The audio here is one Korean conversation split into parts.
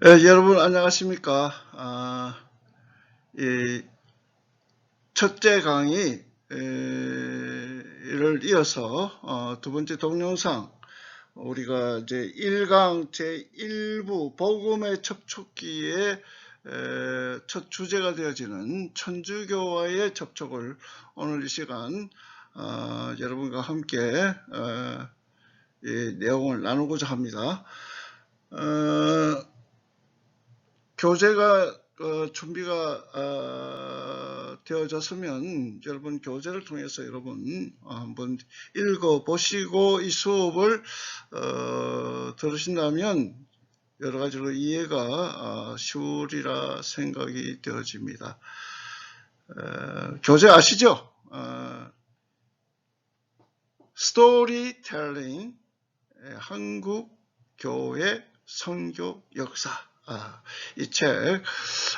여러분 안녕하십니까? 이 첫째 강의를 이어서 두 번째 동영상 우리가 이제 1강 제1부 복음의 접촉기의 첫 주제가 되어지는 천주교와의 접촉을 오늘 이 시간 여러분과 함께 이 내용을 나누고자 합니다. 교재가 준비가 되어졌으면 여러분 교재를 통해서 여러분 한번 읽어보시고 이 수업을 들으신다면 여러 가지로 이해가 쉬우리라 생각이 되어집니다. 교재 아시죠? 스토리텔링 한국 교회 선교 역사. 이 책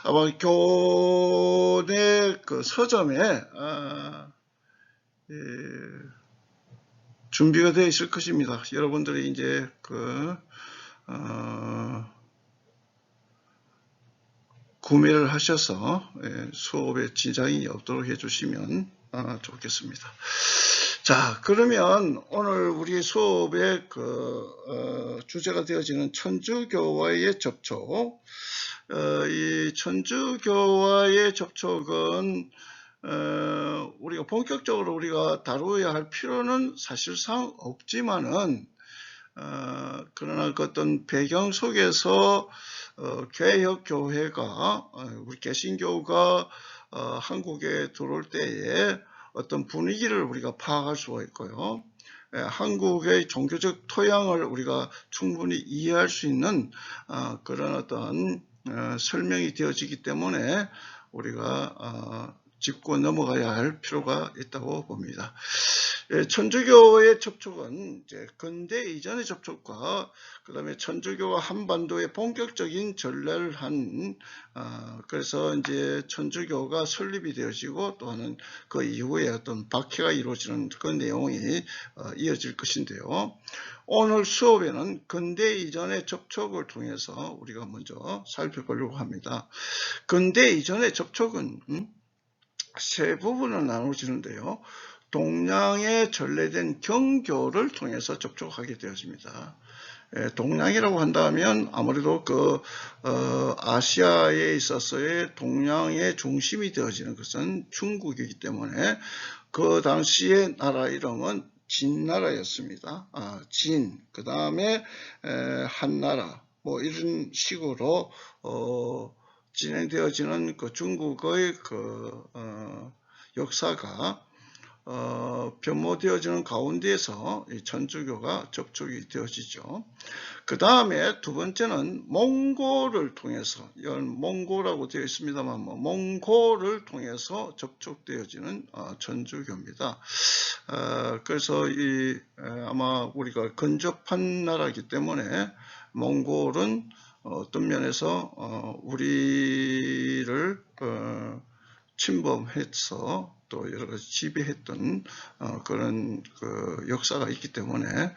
아마 교내 그 서점에 준비가 되어 있을 것입니다. 여러분들이 이제 구매를 하셔서 수업에 지장이 없도록 해주시면 좋겠습니다. 자, 그러면 오늘 우리 수업의 주제가 되어지는 천주교와의 접촉. 이 천주교와의 접촉은 우리가 본격적으로 우리가 다루어야 할 필요는 사실상 없지만은 그러나 그 어떤 배경 속에서 개혁교회가 우리 개신교가 한국에 들어올 때에 어떤 분위기를 우리가 파악할 수가 있고요. 한국의 종교적 토양을 우리가 충분히 이해할 수 있는 그런 어떤 설명이 되어지기 때문에 우리가 짚고 넘어가야 할 필요가 있다고 봅니다. 천주교의 접촉은 이제 근대 이전의 접촉과 그 다음에 천주교와 한반도의 본격적인 전례를 한 그래서 이제 천주교가 설립이 되어지고 또한 그 이후에 어떤 박해가 이루어지는 그 내용이 이어질 것인데요. 오늘 수업에는 근대 이전의 접촉을 통해서 우리가 먼저 살펴보려고 합니다. 근대 이전의 접촉은 세 부분을 나누어지는데요. 동양에 전래된 경교를 통해서 접촉하게 되었습니다. 동양이라고 한다면 아무래도 아시아에 있어서의 동양의 중심이 되어지는 것은 중국이기 때문에 그 당시의 나라 이름은 진나라였습니다. 진, 그 다음에 한나라, 뭐 이런 식으로 진행되어지는 그 중국의 역사가 변모되어지는 가운데에서 이 천주교가 접촉이 되어지죠. 그 다음에 두 번째는 몽골을 통해서, 이건 몽고라고 되어 있습니다만 몽골을 통해서 접촉되어지는 천주교입니다. 그래서 아마 우리가 근접한 나라이기 때문에 몽골은 어떤 면에서 우리를 침범해서 또 여러 가지 지배했던 그런 역사가 있기 때문에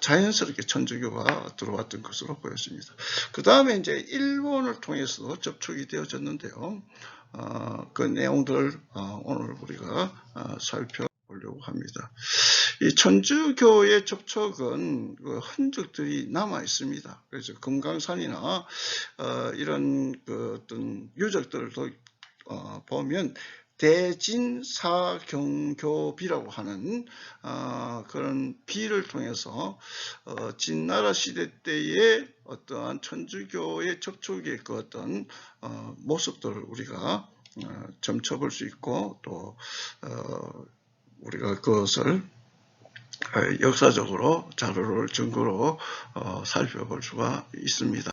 자연스럽게 천주교가 들어왔던 것으로 보였습니다. 그 다음에 이제 일본을 통해서 접촉이 되어졌는데요. 그 내용들을 오늘 우리가 살펴보려고 합니다. 이 천주교의 접촉은 흔적들이 남아 있습니다. 그래서 금강산이나 이런 어떤 유적들을 보면 대진사경교비라고 하는 그런 비를 통해서 진나라 시대 때의 어떠한 천주교의 접촉의 그 어떤 모습들을 우리가 점쳐볼 수 있고 또 우리가 그것을 역사적으로 자료를 증거로 살펴볼 수가 있습니다.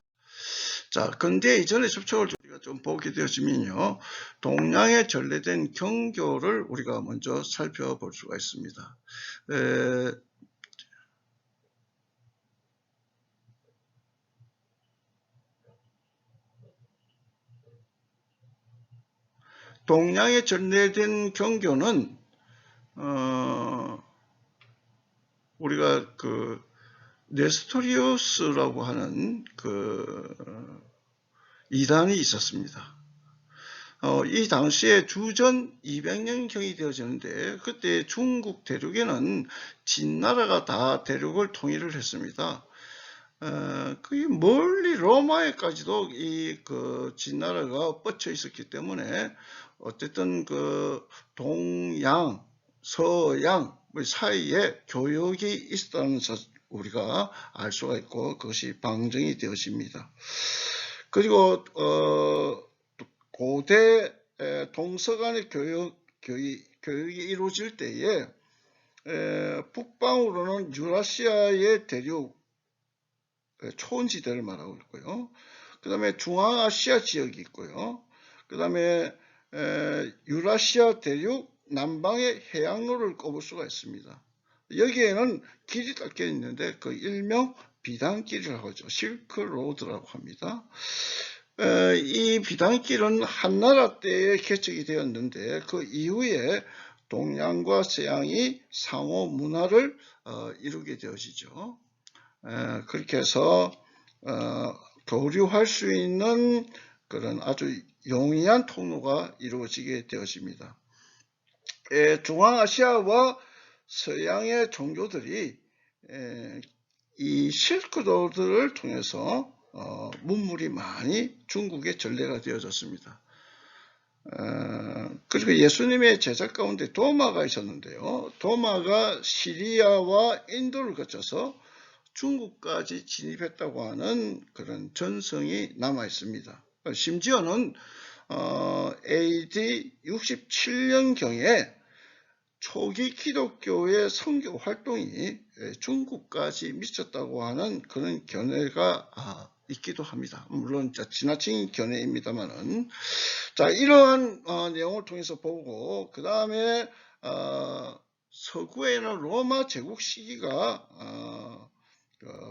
자, 근대 이전의 접촉을 우리가 좀 보게 되어지면요, 동양에 전래된 경교를 우리가 먼저 살펴볼 수가 있습니다. 동양에 전래된 경교는 우리가 네스토리우스라고 하는 이단이 있었습니다. 이 당시에 주전 200년경이 되어지는데 그때 중국 대륙에는 진나라가 다 대륙을 통일을 했습니다. 거의 멀리 로마에까지도 그 진나라가 뻗쳐 있었기 때문에 어쨌든 그 동양, 서양 사이에 교역이 있었다는 우리가 알 수가 있고 그것이 방증이 되어집니다. 그리고 고대 동서간의 교역이 이루어질 때에 북방으로는 유라시아의 대륙 초원지대를 말하고 있고요. 그 다음에 중앙아시아 지역이 있고요. 그 다음에 유라시아 대륙 남방의 해양로를 꼽을 수가 있습니다. 여기에는 길이 닦여 있는데 그 일명 비단길이라고 하죠. 실크로드라고 합니다. 이 비단길은 한나라 때에 개척이 되었는데 그 이후에 동양과 서양이 상호 문화를 이루게 되어지죠. 그렇게 해서 교류할 수 있는 그런 아주 용이한 통로가 이루어지게 되어집니다. 중앙아시아와 서양의 종교들이 이 실크로드를 통해서 문물이 많이 중국에 전래가 되어졌습니다. 그리고 예수님의 제자 가운데 도마가 있었는데요. 도마가 시리아와 인도를 거쳐서 중국까지 진입했다고 하는 그런 전성이 남아 있습니다. 심지어는 AD 67년경에 초기 기독교의 선교 활동이 중국까지 미쳤다고 하는 그런 견해가 있기도 합니다. 물론 지나친 견해입니다만은 자 이러한 내용을 통해서 보고 그 다음에 서구에는 로마 제국 시기가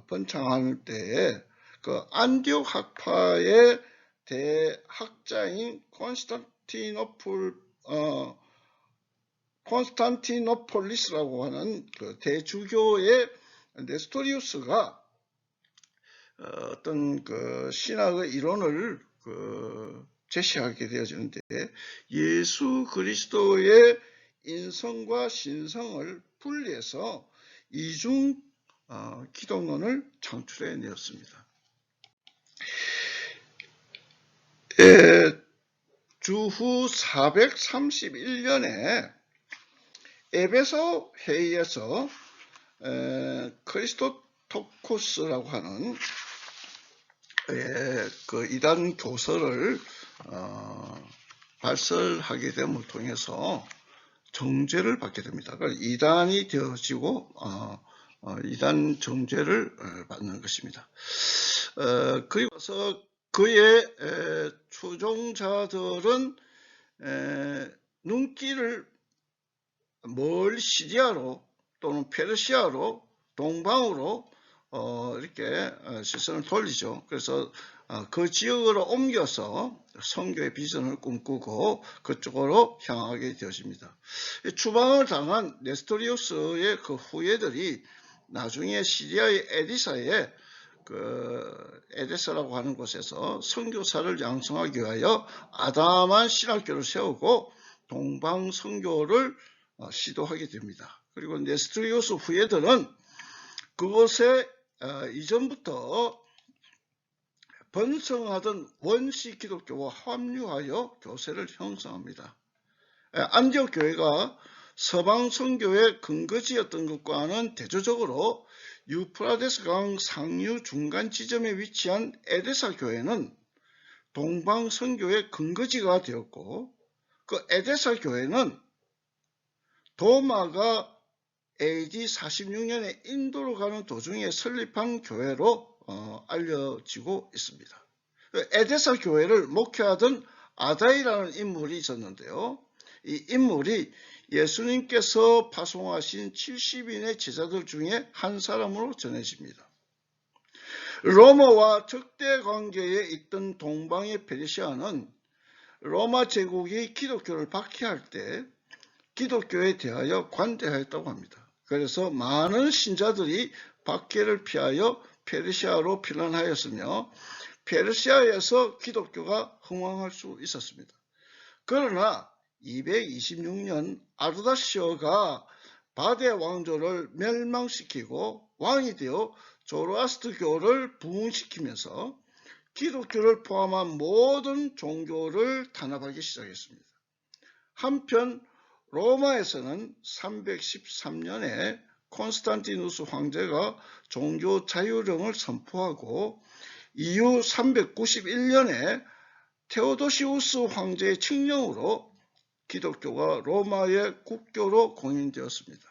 번창할 때에 그 안디옥 학파의 대학자인 콘스탄티노폴리스라고 하는 그 대주교의 네스토리우스가 어떤 그 신학의 이론을 제시하게 되어지는데 예수 그리스도의 인성과 신성을 분리해서 이중 기독론을 창출해 내었습니다. 주후 431년에 에베소 회의에서 크리스토토쿠스라고 하는 그 이단 교서를 발설하게 됨을 통해서 정죄를 받게 됩니다. 이단이 되어지고 이단 정죄를 받는 것입니다. 그리고서 그의 추종자들은 눈길을 멀리 시리아로 또는 페르시아로 동방으로 이렇게 시선을 돌리죠. 그래서 그 지역으로 옮겨서 선교의 비전을 꿈꾸고 그쪽으로 향하게 되어집니다. 추방을 당한 네스토리우스의 그 후예들이 나중에 시리아의 에디사에 에데사라고 하는 곳에서 선교사를 양성하기 위하여 아담한 신학교를 세우고 동방 선교를 시도하게 됩니다. 그리고 네스토리우스 후예들은 그곳에 이전부터 번성하던 원시 기독교와 합류하여 교세를 형성합니다. 안디옥 교회가 서방 선교의 근거지였던 것과는 대조적으로 유프라데스 강 상류 중간 지점에 위치한 에데사 교회는 동방 선교의 근거지가 되었고 그 에데사 교회는 도마가 AD 46년에 인도로 가는 도중에 설립한 교회로 알려지고 있습니다. 에데사 교회를 목회하던 아다이라는 인물이 있었는데요. 이 인물이 예수님께서 파송하신 70인의 제자들 중에 한 사람으로 전해집니다. 로마와 적대 관계에 있던 동방의 페르시아는 로마 제국이 기독교를 박해할 때 기독교에 대하여 관대하였다고 합니다. 그래서 많은 신자들이 박해를 피하여 페르시아로 피난하였으며 페르시아에서 기독교가 흥왕할 수 있었습니다. 그러나 226년 아르다시오가 바데 왕조를 멸망시키고 왕이 되어 조로아스트교를 부흥시키면서 기독교를 포함한 모든 종교를 탄압하기 시작했습니다. 한편 로마에서는 313년에 콘스탄티누스 황제가 종교 자유령을 선포하고 이후 391년에 테오도시우스 황제의 칙령으로 기독교가 로마의 국교로 공인되었습니다.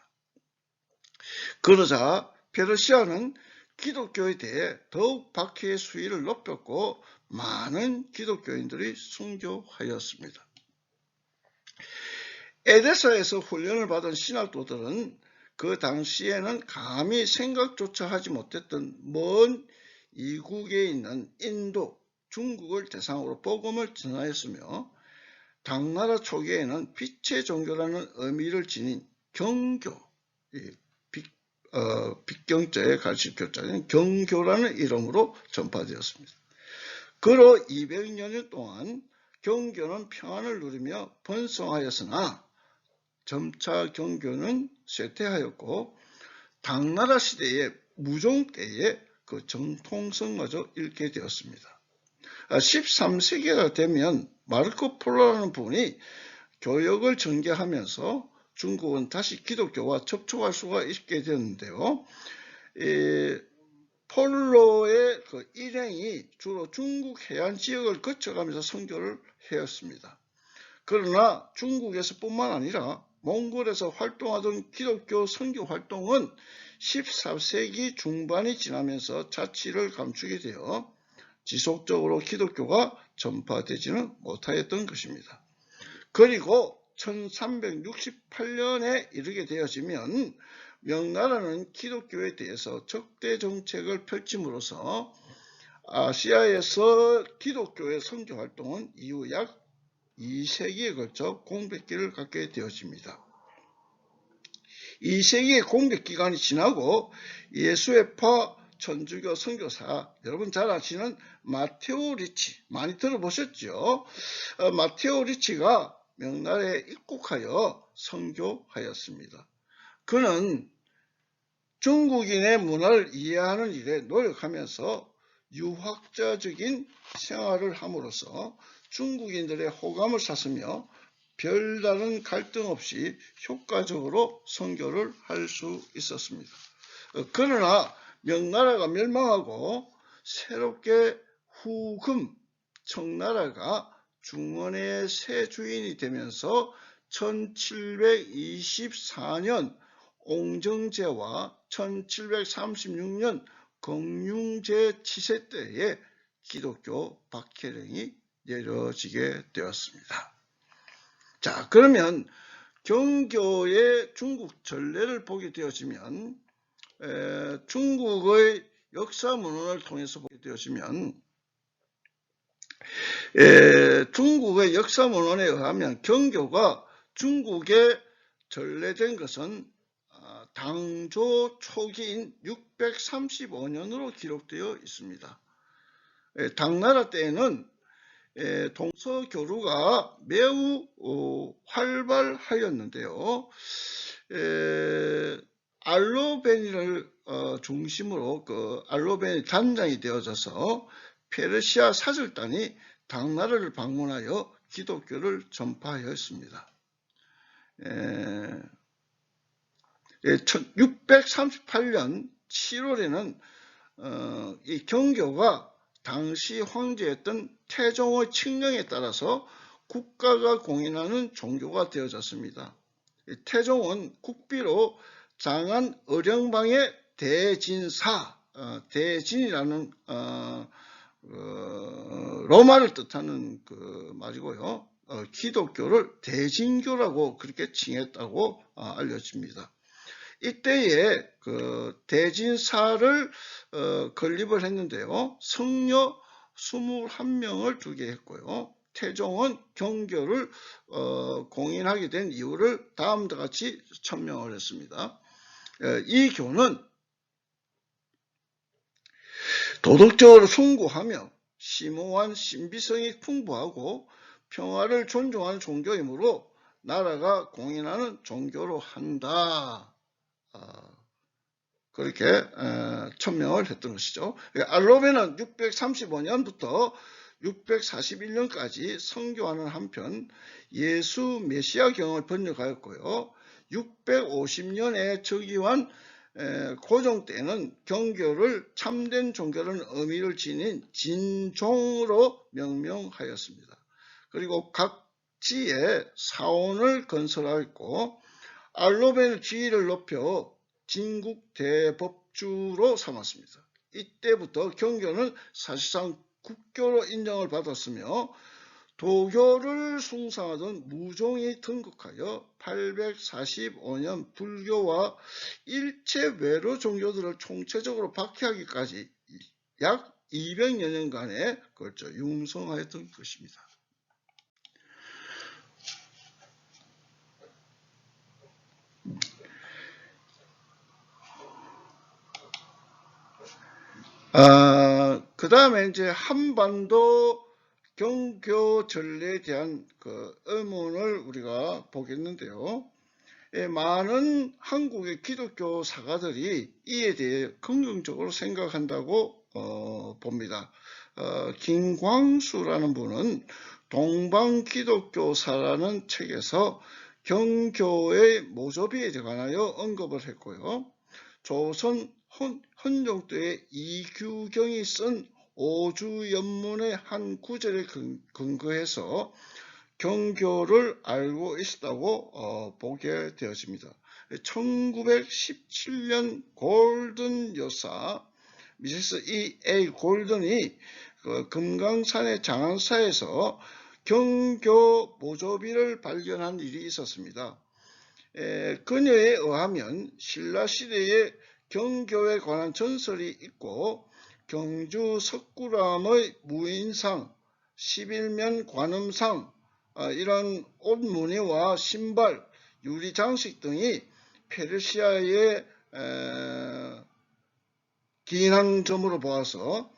그러자 페르시아는 기독교에 대해 더욱 박해의 수위를 높였고 많은 기독교인들이 순교하였습니다. 에데사에서 훈련을 받은 신학도들은 그 당시에는 감히 생각조차 하지 못했던 먼 이국에 있는 인도, 중국을 대상으로 복음을 전하였으며 당나라 초기에는 빛의 종교라는 의미를 지닌 경교, 빛경자의 가르침교자인 경교라는 이름으로 전파되었습니다. 그로 200여 동안 경교는 평안을 누리며 번성하였으나 점차 경교는 쇠퇴하였고 당나라 시대의 무종 때에 그 정통성마저 잃게 되었습니다. 13세기가 되면 마르코 폴로라는 분이 교역을 전개하면서 중국은 다시 기독교와 접촉할 수가 있게 되었는데요. 폴로의 그 일행이 주로 중국 해안 지역을 거쳐가면서 선교를 해왔습니다. 그러나 중국에서 뿐만 아니라 몽골에서 활동하던 기독교 선교 활동은 14세기 중반이 지나면서 자취를 감추게 되어 지속적으로 기독교가 전파되지는 못하였던 것입니다. 그리고 1368년에 이르게 되어지면 명나라는 기독교에 대해서 적대 정책을 펼침으로써 아시아에서 기독교의 선교 활동은 이후 약 2세기에 걸쳐 공백기를 갖게 되어집니다. 2세기의 공백기간이 지나고 예수회파 천주교 선교사, 여러분 잘 아시는 마테오 리치, 많이 들어보셨죠? 마테오 리치가 명나라에 입국하여 선교하였습니다. 그는 중국인의 문화를 이해하는 일에 노력하면서 유학자적인 생활을 함으로써 중국인들의 호감을 샀으며 별다른 갈등 없이 효과적으로 선교를 할 수 있었습니다. 그러나 명나라가 멸망하고 새롭게 후금 청나라가 중원의 새 주인이 되면서 1724년 옹정제와 1736년 경융제 치세 때에 기독교 박해령이 내려지게 되었습니다. 자, 그러면 경교의 중국 전례를 보게 되어지면 중국의 역사 문헌을 통해서 보게 되어지면 중국의 역사 문헌에 의하면 경교가 중국에 전래된 것은 당조 초기인 635년으로 기록되어 있습니다. 당나라 때에는 동서교류가 매우 활발하였는데요. 알로베니를 중심으로 그 알로베니 단장이 되어져서 페르시아 사절단이 당나라를 방문하여 기독교를 전파하였습니다. 638년 7월에는 이 경교가 당시 황제였던 태종의 칙령에 따라서 국가가 공인하는 종교가 되어졌습니다. 태종은 국비로 장안 의령방의 대진사, 대진이라는 로마를 뜻하는 그 말이고요. 기독교를 대진교라고 그렇게 칭했다고 알려집니다. 이때에 그 대진사를 건립을 했는데요. 성녀 21명을 두게 했고요. 태종은 경교를 공인하게 된 이유를 다음과 같이 천명을 했습니다. 이 교는 도덕적으로 숭고하며 심오한 신비성이 풍부하고 평화를 존중하는 종교이므로 나라가 공인하는 종교로 한다. 그렇게 천명을 했던 것이죠. 알로베는 635년부터 641년까지 선교하는 한편 예수 메시아경을 번역하였고요. 650년에 즉위한 고종 때는 경교를 참된 종교라는 의미를 지닌 진종으로 명명하였습니다. 그리고 각 지에 사원을 건설하였고 알로베는 지위를 높여 진국대법주로 삼았습니다. 이때부터 경교는 사실상 국교로 인정을 받았으며 도교를 숭상하던 무종이 등극하여 845년 불교와 일체 외로 종교들을 총체적으로 박해하기까지 약 200여 년간에 걸쳐 융성하였던 것입니다. 그 다음에 이제 한반도 경교 전례에 대한 그 의문을 우리가 보겠는데요. 많은 한국의 기독교 사가들이 이에 대해 긍정적으로 생각한다고 봅니다. 김광수라는 분은 동방기독교사라는 책에서 경교의 모조비에 관하여 언급을 했고요. 조선 헌종도의 이규경이 쓴 오주연문의 한 구절에 근거해서 경교를 알고 있었다고 보게 되어집니다. 1917년 골든 여사 미세스 E.A. 골든이 금강산의 장안사에서 경교 모조비를 발견한 일이 있었습니다. 그녀에 의하면 신라시대에 경교에 관한 전설이 있고 경주 석굴암의 무인상, 11면 관음상, 이런 옷 무늬와 신발, 유리 장식 등이 페르시아의 기인항점으로 보아서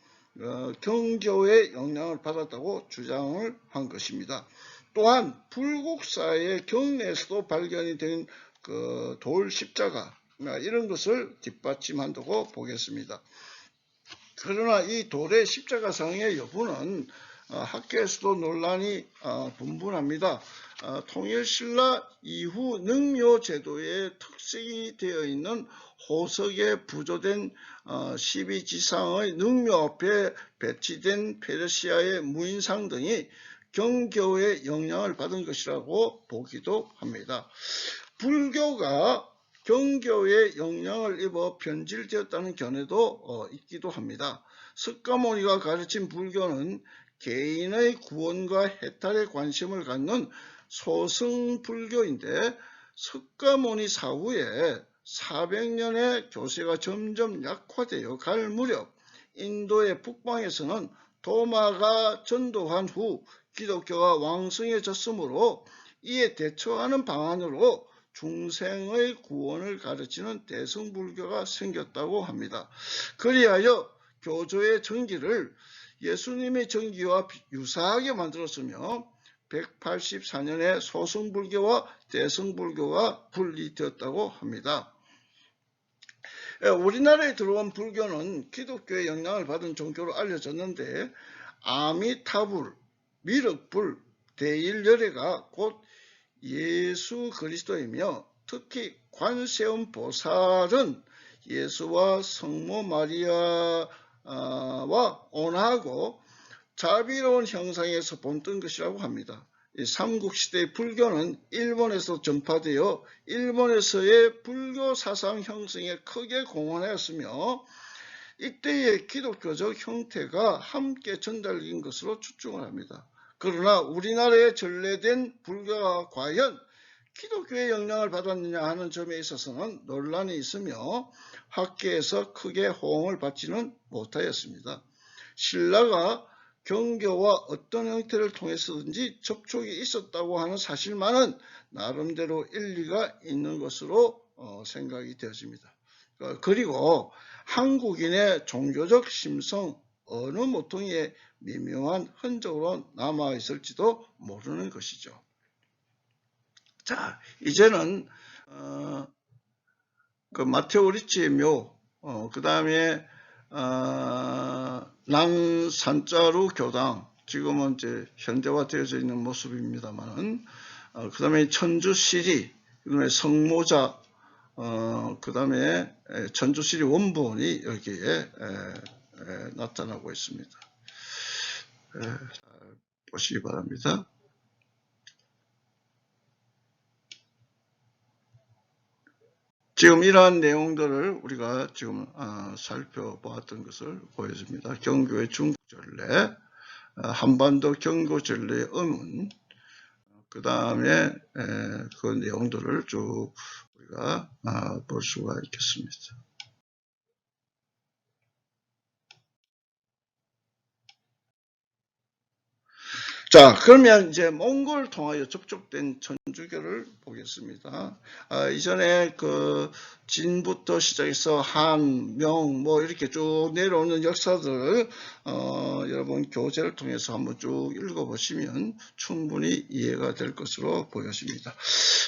경교의 영향을 받았다고 주장을 한 것입니다. 또한 불국사의 경내에서도 발견이 된 그 돌 십자가 이런 것을 뒷받침한다고 보겠습니다. 그러나 이 돌의 십자가상의 여부는 학계에서도 논란이 분분합니다. 통일신라 이후 능묘제도에 특색이 되어 있는 호석에 부조된 12지상의 능묘 앞에 배치된 페르시아의 무인상 등이 경교의 영향을 받은 것이라고 보기도 합니다. 불교가 경교에 영향을 입어 변질되었다는 견해도 있기도 합니다. 석가모니가 가르친 불교는 개인의 구원과 해탈에 관심을 갖는 소승불교인데 석가모니 사후에 400년의 교세가 점점 약화되어 갈 무렵 인도의 북방에서는 도마가 전도한 후 기독교가 왕성해졌으므로 이에 대처하는 방안으로 중생의 구원을 가르치는 대승불교가 생겼다고 합니다. 그리하여 교조의 정기를 예수님의 정기와 유사하게 만들었으며 184년에 소승불교와 대승불교가 분리되었다고 합니다. 우리나라에 들어온 불교는 기독교의 영향을 받은 종교로 알려졌는데 아미타불, 미륵불, 대일열애가 곧 예수 그리스도이며 특히 관세음 보살은 예수와 성모 마리아와 온하고 자비로운 형상에서 본뜬 것이라고 합니다. 삼국시대의 불교는 일본에서 전파되어 일본에서의 불교 사상 형성에 크게 공헌하였으며 이때의 기독교적 형태가 함께 전달된 것으로 추정을 합니다. 그러나 우리나라에 전래된 불교가 과연 기독교의 영향을 받았느냐 하는 점에 있어서는 논란이 있으며 학계에서 크게 호응을 받지는 못하였습니다. 신라가 경교와 어떤 형태를 통해서든지 접촉이 있었다고 하는 사실만은 나름대로 일리가 있는 것으로 생각이 되어집니다. 그리고 한국인의 종교적 심성, 어느 모퉁이의 미묘한 흔적으로 남아 있을지도 모르는 것이죠. 자, 이제는 그 마테오 리치의 묘, 그 다음에 난산자루 교당, 지금은 이제 현대화되어져 있는 모습입니다만은, 그 다음에 천주시리, 그다음에 성모자, 그 다음에 천주시리 원본이 여기에 나타나고 있습니다. 보시기 바랍니다. 지금 이러한 내용들을 우리가 지금 살펴보았던 것을 보여줍니다. 경교의 중국전례, 한반도 경고전례의 의문, 그 다음에 그 내용들을 쭉 우리가 볼 수가 있겠습니다. 자, 그러면 이제 몽골을 통하여 접촉된 천주교를 보겠습니다. 이전에 그 진부터 시작해서 한, 명, 뭐 이렇게 쭉 내려오는 역사들을 여러분 교재를 통해서 한번 쭉 읽어보시면 충분히 이해가 될 것으로 보여집니다.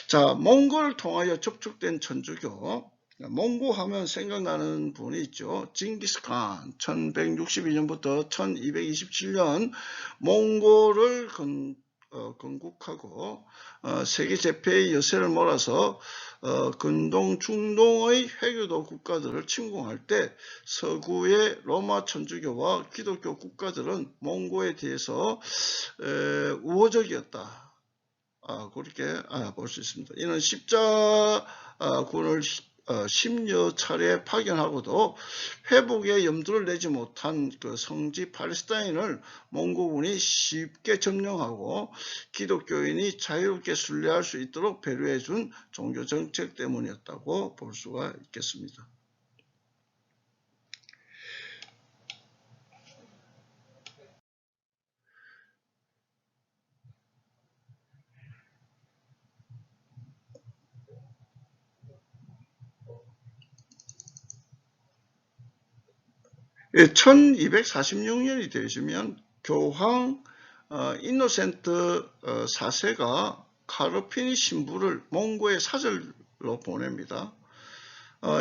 자, 몽골을 통하여 접촉된 천주교. 몽고 하면 생각나는 분이 있죠. 징기스칸 1162년부터 1227년 몽골을 건국하고 세계 제패의 여세를 몰아서 근동 중동의 회교도 국가들을 침공할 때 서구의 로마 천주교와 기독교 국가들은 몽고에 대해서 우호적이었다. 그렇게 볼 수 있습니다. 이는 십자군을 10여 차례 파견하고도 회복에 염두를 내지 못한 그 성지 팔레스타인을 몽고군이 쉽게 점령하고 기독교인이 자유롭게 순례할 수 있도록 배려해준 종교 정책 때문이었다고 볼 수가 있겠습니다. 예, 1246년이 되시면 교황 이노센트 4세가 카르피니 신부를 몽고의 사절로 보냅니다.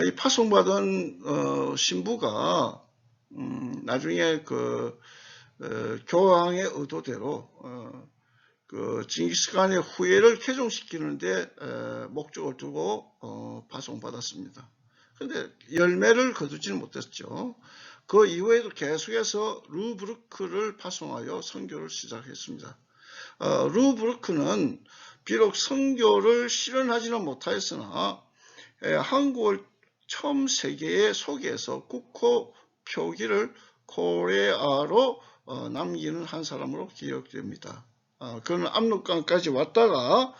이 파송받은 신부가 나중에 그 교황의 의도대로 그 징기스칸의 후예를 개종시키는데 목적을 두고 파송받았습니다. 그런데 열매를 거두지는 못했죠. 그 이후에도 계속해서 루브르크를 파송하여 선교를 시작했습니다. 루브르크는 비록 선교를 실현하지는 못하였으나 한국을 처음 세계에 소개해서 국호 표기를 코레아로 남기는 한 사람으로 기억됩니다. 그는 압록강까지 왔다가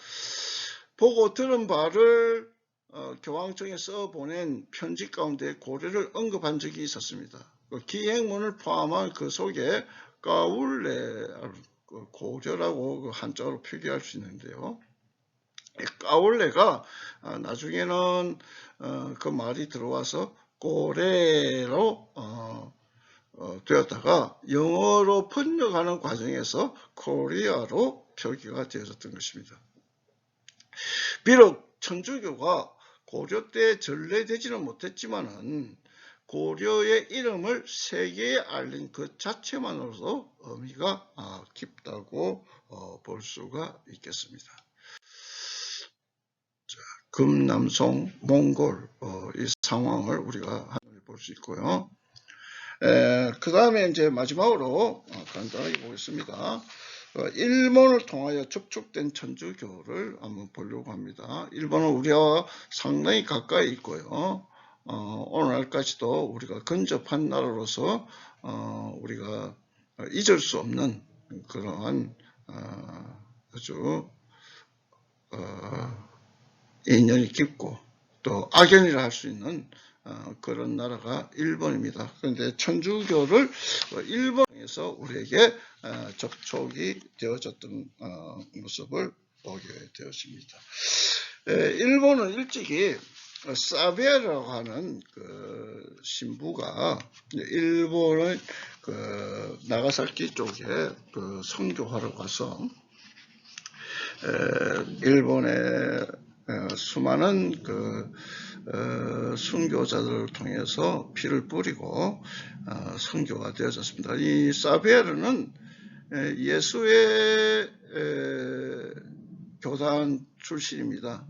보고 들은 바를 교황청에 써보낸 편지 가운데 고려를 언급한 적이 있었습니다. 기행문을 포함한 그 속에 까울레, 고려라고 한자로 표기할 수 있는데요. 까울레가 나중에는 그 말이 들어와서 고래로 되었다가 영어로 번역하는 과정에서 코리아로 표기가 되어졌던 것입니다. 비록 천주교가 고려 때 전래되지는 못했지만은 고려의 이름을 세계에 알린 그 자체만으로도 의미가 깊다고 볼 수가 있겠습니다. 자, 금남송 몽골 이 상황을 우리가 볼 수 있고요. 그 다음에 이제 마지막으로 간단하게 보겠습니다. 일본을 통하여 접촉된 천주교를 한번 보려고 합니다. 일본은 우리와 상당히 가까이 있고요. 오늘날까지도 우리가 근접한 나라로서 우리가 잊을 수 없는 그러한 아주 인연이 깊고 또 악연이라 할 수 있는 그런 나라가 일본입니다. 그런데 천주교를 일본에서 우리에게 접촉이 되어졌던 모습을 보게 되었습니다. 일본은 일찍이 사베라고 하는 그 신부가 일본의 나가사키 쪽에 선교하러 가서 일본의 수많은 순교자들을 통해서 피를 뿌리고 선교가 되어졌습니다. 이 사베르는 예수의 교단 출신입니다.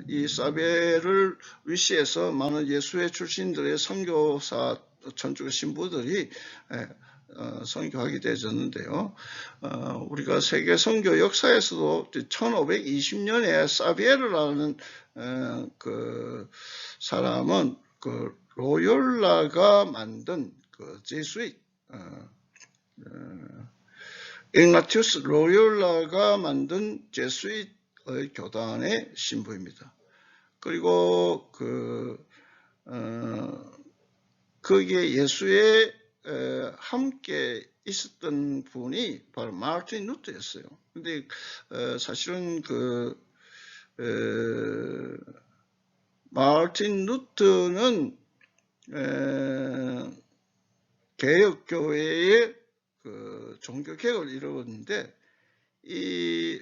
이 사베를 위시해서 많은 예수의 출신들의 선교사 천주교 신부들이 선교하게 되어졌는데요. 우리가 세계 선교 역사에서도 1520년에 사베르라는 사람은 로욜라가 만든 제수잇 igna티우스 로욜라가 만든 제수잇의 교단의 신부입니다. 그리고 거기에 예수의 함께 있었던 분이 바로 마르틴 루터였어요. 근데 사실은 마르틴 루터는 개혁교회의 종교개혁을 이루었는데 이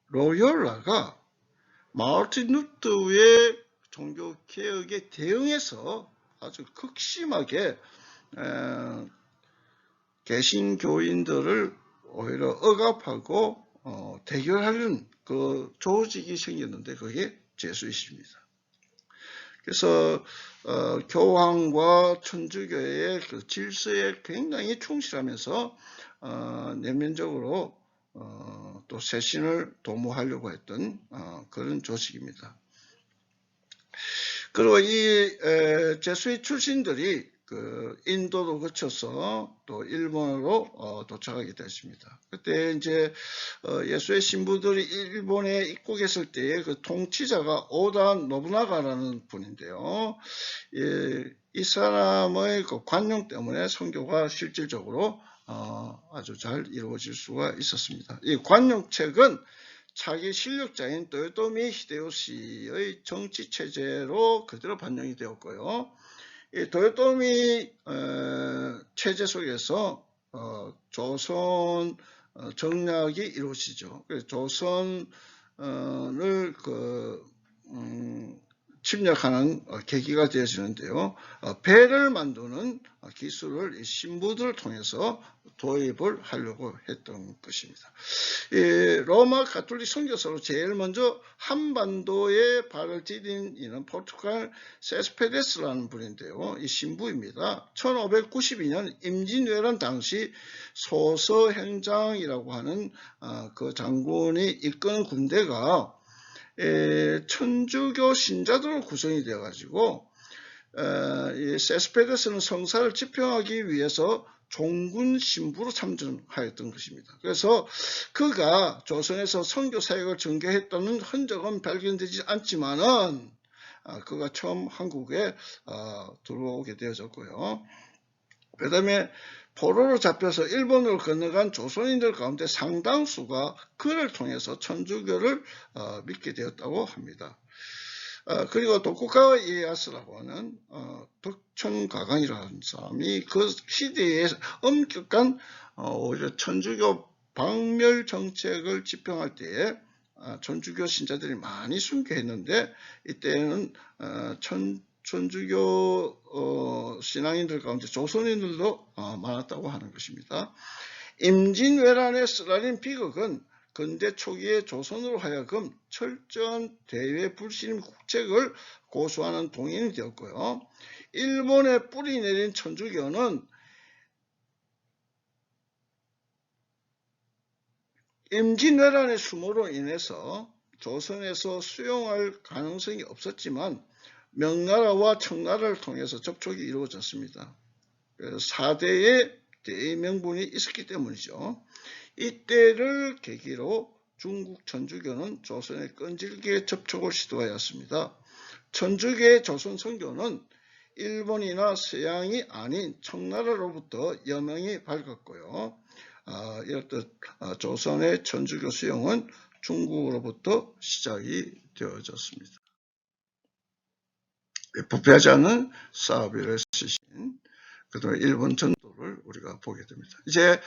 로욜라가 마르틴 루터의 종교개혁에 대응해서 아주 극심하게 개신교인들을 오히려 억압하고 대결하는 조직이 생겼는데 그게 제수잇입니다. 그래서 교황과 천주교의 질서에 굉장히 충실하면서 내면적으로 또 세신을 도모하려고 했던 그런 조직입니다. 그리고 이 제수잇 출신들이 인도도 거쳐서 또 일본으로 도착하게 됐습니다. 그때 이제 예수의 신부들이 일본에 입국했을 때의 통치자가 오다 노부나가라는 분인데요. 이 사람의 관용 때문에 선교가 실질적으로 아주 잘 이루어질 수가 있었습니다. 이 관용책은 차기 실력자인 도요토미 히데요시의 정치체제로 그대로 반영이 되었고요. 이 도요토미 체제 속에서 조선 정략이 이루어지죠. 조선을 침략하는 계기가 되어지는데요. 배를 만드는 기술을 신부들을 통해서 도입을 하려고 했던 것입니다. 로마 가톨릭 선교사로 제일 먼저 한반도에 발을 디딘 이는 포르투갈 세스페데스라는 분인데요. 이 신부입니다. 1592년 임진왜란 당시 소서행장이라고 하는 그 장군이 이끄는 군대가 천주교 신자들로 구성이 되어 가지고 이 세스페데스는 성사를 집행하기 위해서 종군 신부로 참전하였던 것입니다. 그래서 그가 조선에서 선교 사역을 전개했다는 흔적은 발견되지 않지만은 그가 처음 한국에 들어오게 되어졌고요. 그 다음에 포로로 잡혀서 일본으로 건너간 조선인들 가운데 상당수가 그를 통해서 천주교를 믿게 되었다고 합니다. 그리고 도쿠가와 이에야스라고 하는 덕천가강이라는 사람이 그 시대에 엄격한 오히려 천주교 박멸 정책을 집행할 때에 천주교 신자들이 많이 순교했는데 이때는 천주교 신앙인들 가운데 조선인들도 많았다고 하는 것입니다. 임진왜란에 쓰라린 비극은 근대 초기에 조선으로 하여금 철저한 대외 불신임 국책을 고수하는 동인이 되었고요. 일본에 뿌리 내린 천주교는 임진왜란의 수모로 인해서 조선에서 수용할 가능성이 없었지만 명나라와 청나라를 통해서 접촉이 이루어졌습니다. 4대의 대명분이 있었기 때문이죠. 이때를 계기로 중국 천주교는 조선에 끈질기게 접촉을 시도하였습니다. 천주교의 조선 선교는 일본이나 서양이 아닌 청나라로부터 여명이 밝았고요. 이렇듯 조선의 천주교 수용은 중국으로부터 시작이 되어졌습니다. 부패하지 않는 사업을 쓰신 그다음에 일본 전도를 우리가 보게 됩니다. 이제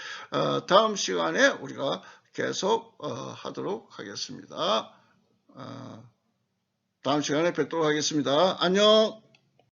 다음 시간에 우리가 계속 하도록 하겠습니다. 다음 시간에 뵙도록 하겠습니다. 안녕.